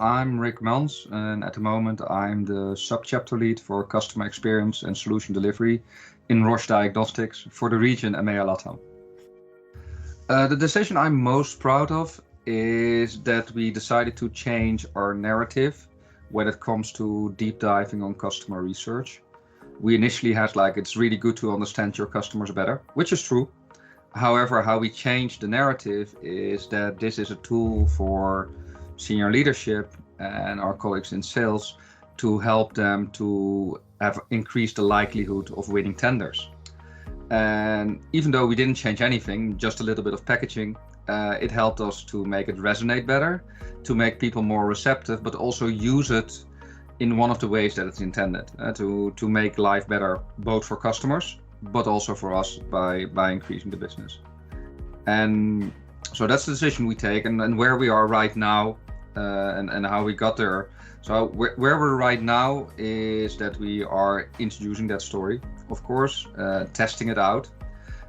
I'm Rick Mans, and at the moment I'm the sub-chapter lead for customer experience and solution delivery in Roche Diagnostics for the region EMEA-LATAM. The decision I'm most proud of is that we decided to change our narrative when it comes to deep diving on customer research. We initially had it's really good to understand your customers better, which is true. However, how we changed the narrative is that this is a tool for senior leadership and our colleagues in sales to help them to have increased the likelihood of winning tenders. And even though we didn't change anything, just a little bit of packaging, it helped us to make it resonate better, to make people more receptive, but also use it in one of the ways that it's intended, to make life better, both for customers, but also for us by increasing the business. And so that's the decision we take, and where we are right now, and how we got there. So where we're right now is that we are introducing that story, of course, testing it out,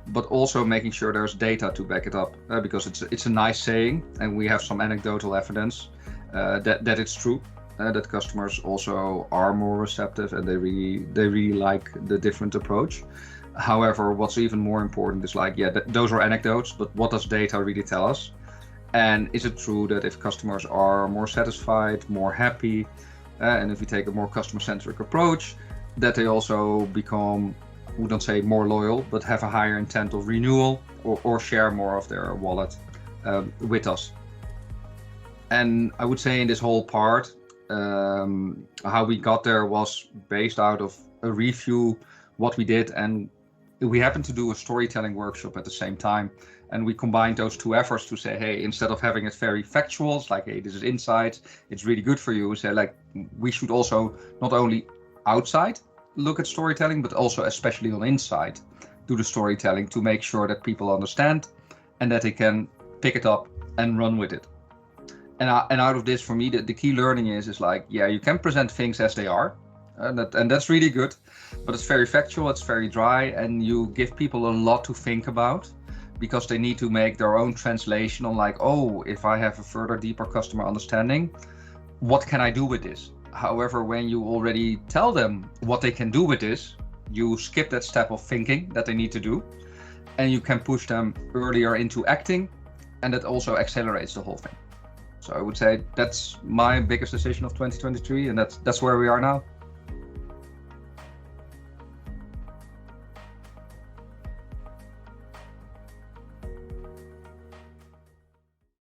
but also making sure there's data to back it up, because it's a nice saying, and we have some anecdotal evidence that it's true. That customers also are more receptive and they really like the different approach. However, what's even more important is those are anecdotes, but what does data really tell us? And is it true that if customers are more satisfied, more happy, and if we take a more customer-centric approach, that they also become, we don't say more loyal, but have a higher intent of renewal or share more of their wallet with us. And I would say in this whole part, how we got there was based out of a review, what we did, and we happened to do a storytelling workshop at the same time. And we combined those two efforts to say, hey, instead of having it very factual, it's hey, this is insight, it's really good for you. We say we should also not only outside look at storytelling, but also especially on inside, do the storytelling to make sure that people understand and that they can pick it up and run with it. And out of this, for me, the key learning is you can present things as they are, and that's really good, but it's very factual, it's very dry, and you give people a lot to think about because they need to make their own translation on if I have a further deeper customer understanding, what can I do with this? However, when you already tell them what they can do with this, you skip that step of thinking that they need to do, and you can push them earlier into acting, and that also accelerates the whole thing. So I would say that's my biggest decision of 2023, and that's where we are now.